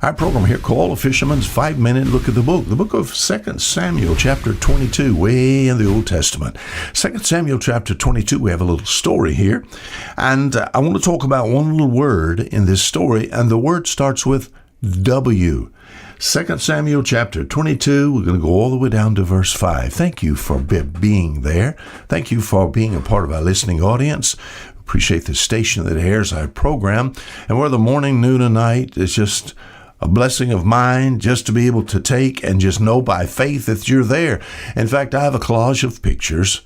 Our program here called Fisherman's 5-Minute Look at the book of 2 Samuel chapter 22, way in the Old Testament. 2 Samuel chapter 22, we have a little story here, and I want to talk about one little word in this story, and the word starts with W. 2 Samuel chapter 22, we're going to go all the way down to verse 5. Thank you for being there. Thank you for being a part of our listening audience. Appreciate the station that airs our program, and whether morning, noon, or night, it's just a blessing of mine just to be able to take and just know by faith that you're there. In fact, I have a collage of pictures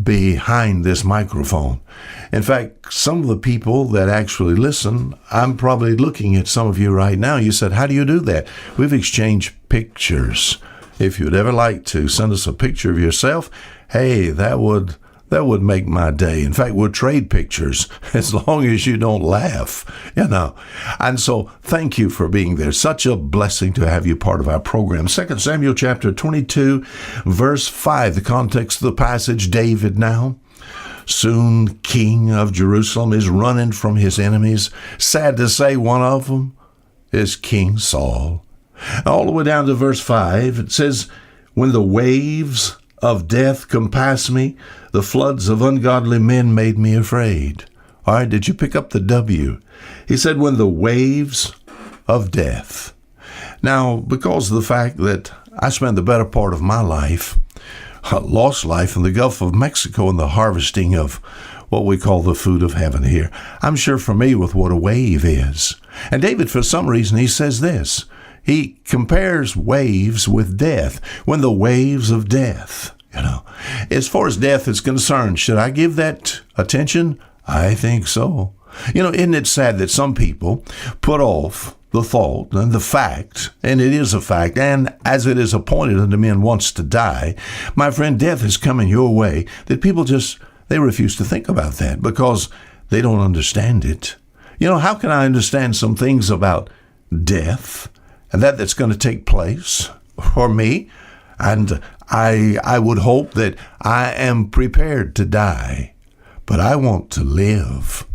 behind this microphone. In fact, some of the people that actually listen, I'm probably looking at some of you right now. You said, how do you do that? We've exchanged pictures. If you'd ever like to send us a picture of yourself, hey, that would make my day. In fact, we'll trade pictures as long as you don't laugh, And so thank you for being there. Such a blessing to have you part of our program. 2 Samuel chapter 22, verse 5, the context of the passage, David now, soon king of Jerusalem, is running from his enemies. Sad to say, one of them is King Saul. All the way down to verse 5, it says, when the waves of death compassed me, the floods of ungodly men made me afraid. All right, did you pick up the W? He said, when the waves of death. Now, because of the fact that I spent the better part of my life, lost life in the Gulf of Mexico in the harvesting of what we call the food of heaven here, I'm sure familiar with what a wave is. And David, for some reason, he says this. He compares waves with death. When the waves of death, As far as death is concerned, should I give that attention? I think so. Isn't it sad that some people put off the thought and the fact, and it is a fact, and as it is appointed unto men once to die, my friend, death is coming your way, that people they refuse to think about that because they don't understand it. How can I understand some things about death and that's going to take place for me? And I would hope that I am prepared to die, but I want to live.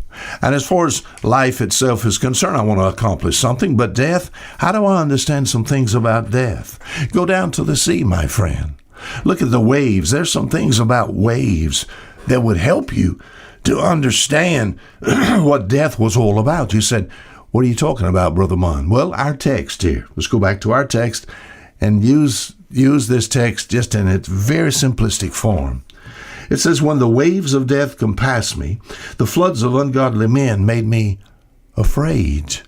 And as far as life itself is concerned, I want to accomplish something, but death, how do I understand some things about death? Go down to the sea, my friend. Look at the waves. There's some things about waves that would help you to understand what death was all about. You said, what are you talking about, Brother Mund? Well, our text here. Let's go back to our text and use this text just in its very simplistic form. It says, when the waves of death compassed me, the floods of ungodly men made me afraid.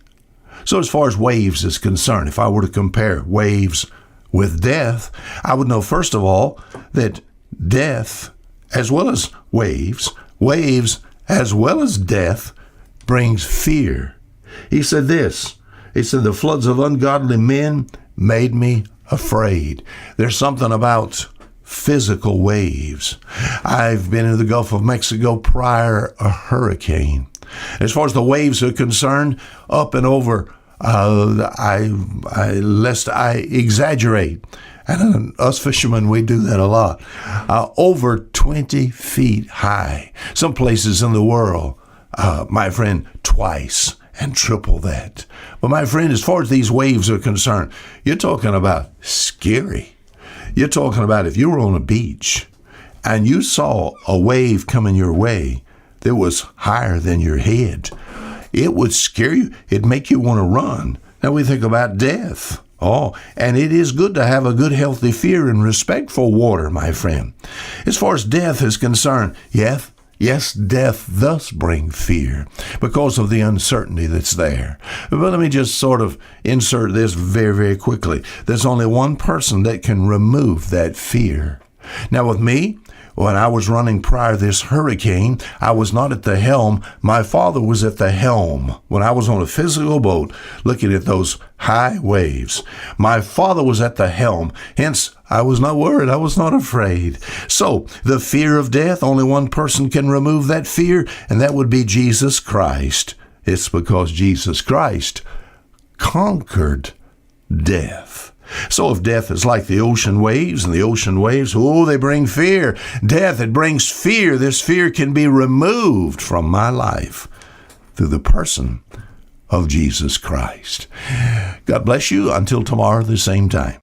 So as far as waves is concerned, if I were to compare waves with death, I would know, first of all, that death, as well as waves as well as death, brings fear. He said this, the floods of ungodly men made me afraid. There's something about physical waves. I've been in the Gulf of Mexico prior a hurricane. As far as the waves are concerned, up and over, lest I exaggerate, and us fishermen, we do that a lot, over 20 feet high. Some places in the world, my friend, twice and triple that. But my friend, as far as these waves are concerned, you're talking about scary. You're talking about if you were on a beach and you saw a wave coming your way that was higher than your head, it would scare you. It'd make you want to run. Now we think about death. And it is good to have a good, healthy fear and respect for water, my friend. As far as death is concerned, yes, death does bring fear because of the uncertainty that's there. But let me just sort of insert this very, very quickly. There's only one person that can remove that fear. Now with me, when I was running prior to this hurricane, I was not at the helm. My father was at the helm. When I was on a physical boat looking at those high waves, my father was at the helm. Hence, I was not worried. I was not afraid. So the fear of death, only one person can remove that fear, and that would be Jesus Christ. It's because Jesus Christ conquered death. So if death is like the ocean waves, and the ocean waves, they bring fear. Death, it brings fear. This fear can be removed from my life through the person of Jesus Christ. God bless you. Until tomorrow, the same time.